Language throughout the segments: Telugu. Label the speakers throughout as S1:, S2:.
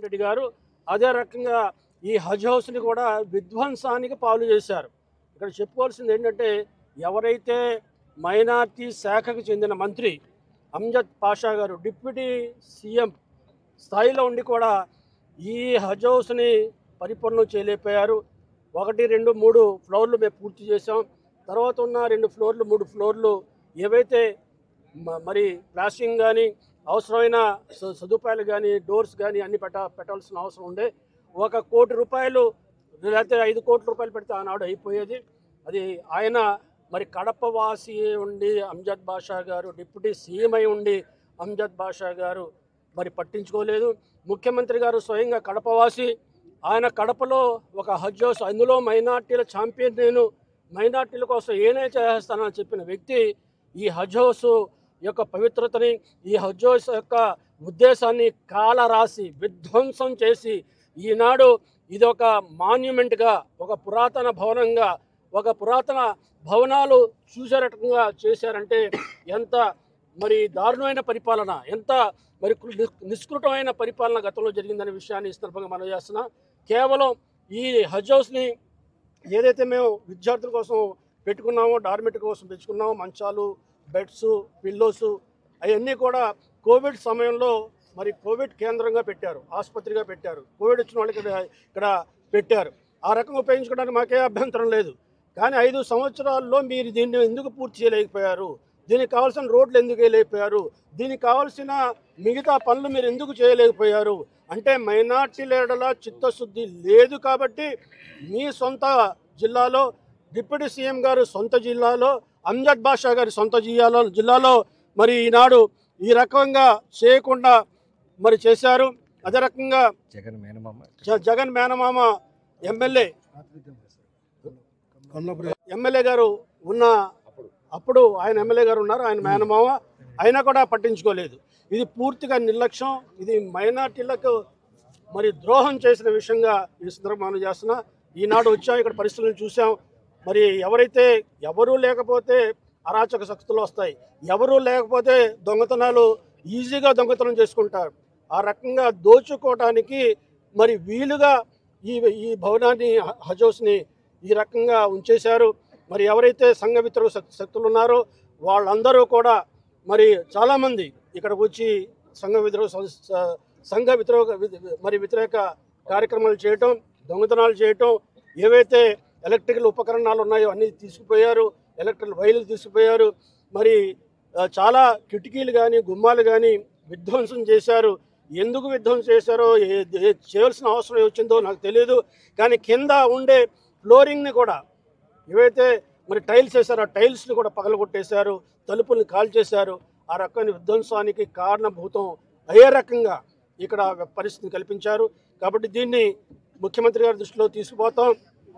S1: రెడ్డి గారు అదే రకంగా ఈ హజ్ హౌస్ని కూడా విధ్వంసానికి పాలు చేశారు. ఇక్కడ చెప్పుకోవాల్సింది ఏంటంటే, ఎవరైతే మైనార్టీ శాఖకు చెందిన మంత్రి అమ్జద్ పాషా గారు డిప్యూటీ సీఎం స్థాయిలో ఉండి కూడా ఈ హజ్ హౌస్ని పరిపూర్ణం చేయలేకపోయారు. 1, 2, 3 ఫ్లోర్లు మేము పూర్తి చేసాం. తర్వాత ఉన్న 2 ఫ్లోర్లు 3 ఫ్లోర్లు ఏవైతే మరి ప్లాస్టింగ్ కానీ అవసరమైన సదుపాయాలు కానీ డోర్స్ కానీ అన్ని పెట్టాల్సిన అవసరం ఉండే. 1 కోటి రూపాయలు లేకపోతే 5 కోట్ల రూపాయలు పెడితే ఆనాడు అయిపోయేది. అది ఆయన మరి కడప వాసి ఉండి అమ్జద్ బాషా గారు డిప్యూటీ సీఎం అయి ఉండి అమ్జద్ బాషా గారు మరి పట్టించుకోలేదు. ముఖ్యమంత్రి గారు స్వయంగా కడపవాసి, ఆయన కడపలో ఒక హజ్ హౌస్, అందులో మైనార్టీల ఛాంపియన్, నేను మైనార్టీల కోసం ఏదైనా చేస్తానని చెప్పిన వ్యక్తి ఈ హజ్ హౌస్ యొక్క పవిత్రతని, ఈ హజ్ హౌస్ యొక్క ఉద్దేశాన్ని కాలరాసి విధ్వంసం చేసి ఈనాడు ఇది ఒక మాన్యుమెంట్గా, ఒక పురాతన భవనంగా, ఒక పురాతన భవనాలు చూసేరకంగా చేశారంటే ఎంత మరి దారుణమైన పరిపాలన, ఎంత మరి నిష్కృతమైన పరిపాలన గతంలో జరిగిందనే విషయాన్ని ఈ సందర్భంగా మనం చేస్తున్నాం. కేవలం ఈ హజ్ హౌస్ని ఏదైతే మేము విద్యార్థుల కోసం పెట్టుకున్నామో, డార్మెటరీ కోసం పెంచుకున్నామో, మంచాలు, బెడ్స్, పిల్లోస్ అవన్నీ కూడా కోవిడ్ సమయంలో మరి కోవిడ్ కేంద్రంగా పెట్టారు, ఆసుపత్రిగా పెట్టారు. కోవిడ్ వచ్చిన వాళ్ళకి ఇక్కడ పెట్టారు. ఆ రకంగా ఉపయోగించుకోవడానికి మాకే అభ్యంతరం లేదు. కానీ 5 సంవత్సరాల్లో మీరు దీన్ని ఎందుకు పూర్తి చేయలేకపోయారు? దీనికి కావాల్సిన రోడ్లు ఎందుకు వేయలేకపోయారు? దీనికి కావాల్సిన మిగతా పనులు మీరు ఎందుకు చేయలేకపోయారు? అంటే మైనార్టీల చిత్తశుద్ధి లేదు కాబట్టి మీ సొంత జిల్లాలో డిప్యూటీ సీఎం గారు సొంత జిల్లాలో, అమ్జద్ బాషా గారి సొంత జిల్లాలో మరి ఈనాడు ఈ రకంగా చేయకుండా మరి చేశారు. అదే రకంగా జగన్ మేనమామ ఎమ్మెల్యే గారు ఉన్న అప్పుడు ఆయన ఎమ్మెల్యే గారు ఉన్నారు, ఆయన మేనమామ, అయినా కూడా పట్టించుకోలేదు. ఇది పూర్తిగా నిర్లక్ష్యం. ఇది మైనార్టీలకు మరి ద్రోహం చేసిన విషయంగా ఈ సందర్భంగా చేస్తున్నా. ఈనాడు వచ్చాం, ఇక్కడ పరిస్థితులను చూసాం. మరి ఎవరూ లేకపోతే అరాచక శక్తులు వస్తాయి, ఎవరూ లేకపోతే దొంగతనాలు ఈజీగా దొంగతనం చేసుకుంటారు. ఆ రకంగా దోచుకోవడానికి మరి వీలుగా ఈ భవనాన్ని, హజ్ హౌస్ని ఈ రకంగా ఉంచేశారు. మరి ఎవరైతే సంఘ వ్యతిరేక శక్తులు ఉన్నారో వాళ్ళందరూ కూడా మరి చాలామంది ఇక్కడ వచ్చి వ్యతిరేక కార్యక్రమాలు చేయటం, దొంగతనాలు చేయటం, ఏవైతే ఎలక్ట్రికల్ ఉపకరణాలు ఉన్నాయో అన్నీ తీసుకుపోయారు, ఎలక్ట్రికల్ వైర్లు తీసుకుపోయారు. మరి చాలా కిటికీలు కానీ గుమ్మాలు కానీ విధ్వంసం చేశారు. ఎందుకు విధ్వంసం చేశారో, చేయాల్సిన అవసరం వచ్చిందో నాకు తెలియదు. కానీ కింద ఉండే ఫ్లోరింగ్ని కూడా ఏవైతే మరి టైల్స్ వేశారో ఆ టైల్స్ని కూడా పగలగొట్టేశారు, తలుపుల్ని కాల్చేశారు. ఆ రకమైన విధ్వంసానికి కారణభూతం అయ్యే రకంగా ఇక్కడ పరిస్థితిని కల్పించారు. కాబట్టి దీన్ని ముఖ్యమంత్రి గారి దృష్టిలో తీసుకుపోతాం,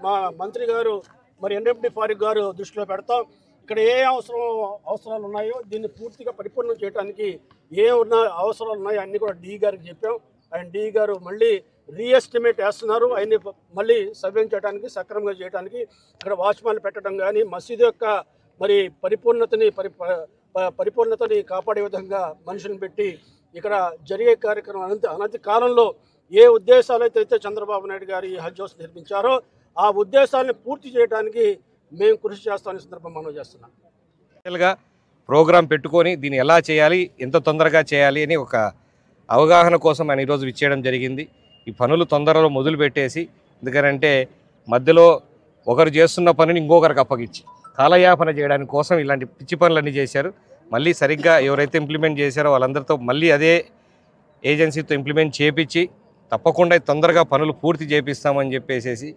S1: మా మంత్రి గారు మరి ఎన్ఎండి ఫారూక్ గారు దృష్టిలో పెడతాం. ఇక్కడ ఏ అవసరాలు ఉన్నాయో దీన్ని పూర్తిగా పరిపూర్ణం చేయడానికి అవసరాలు ఉన్నాయో అన్నీ కూడా డి గారికి చెప్పాం. ఆయన డి గారు మళ్ళీ రీఎస్టిమేట్ వేస్తున్నారు. ఆయన్ని మళ్ళీ సవ్యం చేయడానికి, సక్రమంగా చేయడానికి ఇక్కడ వాచ్మెన్లు పెట్టడం కానీ, మసీదు యొక్క మరి పరిపూర్ణతని కాపాడే విధంగా మనుషులను పెట్టి ఇక్కడ జరిగే కార్యక్రమం అనతి కాలంలో ఏ ఉద్దేశాలు అయితే చంద్రబాబు నాయుడు గారు ఈ హజ్ హౌస్ నిర్మించారో ఆ ఉద్దేశాలను పూర్తి చేయడానికి మేము కృషి చేస్తామని సందర్భం మనం చేస్తున్నాం.
S2: ప్రోగ్రాం పెట్టుకొని దీన్ని ఎలా చేయాలి, ఎంత తొందరగా చేయాలి అని ఒక అవగాహన కోసం ఆయన ఈరోజు ఇచ్చేయడం జరిగింది. ఈ పనులు తొందరలో మొదలు పెట్టేసి, ఎందుకంటే మధ్యలో ఒకరు చేస్తున్న పనిని ఇంకొకరికి అప్పగించి కాలయాపన చేయడానికి కోసం ఇలాంటి పిచ్చి పనులన్నీ చేశారు. మళ్ళీ సరిగ్గా ఎవరైతే ఇంప్లిమెంట్ చేశారో వాళ్ళందరితో మళ్ళీ అదే ఏజెన్సీతో ఇంప్లిమెంట్ చేపించి తప్పకుండా తొందరగా పనులు పూర్తి చేపిస్తామని చెప్పేసి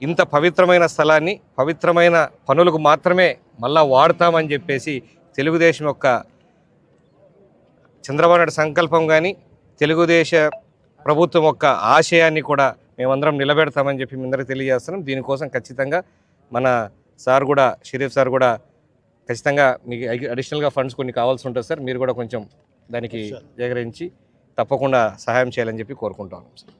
S2: ఇంత పవిత్రమైన స్థలాన్ని పవిత్రమైన పనులకు మాత్రమే మళ్ళా వాడతామని చెప్పేసి తెలుగుదేశం యొక్క చంద్రబాబు నాయుడు సంకల్పం కానీ తెలుగుదేశ ప్రభుత్వం యొక్క ఆశయాన్ని కూడా మేమందరం నిలబెడతామని చెప్పి మీ అందరికీ తెలియజేస్తున్నాం. దీనికోసం ఖచ్చితంగా మన సార్ కూడా, షరీఫ్ సార్ కూడా ఖచ్చితంగా మీకు అడిషనల్గా ఫండ్స్ కొన్ని కావాల్సి ఉంటుంది సార్. మీరు కూడా కొంచెం దానికి జాగరించి తప్పకుండా సహాయం చేయాలని చెప్పి కోరుకుంటాం సార్.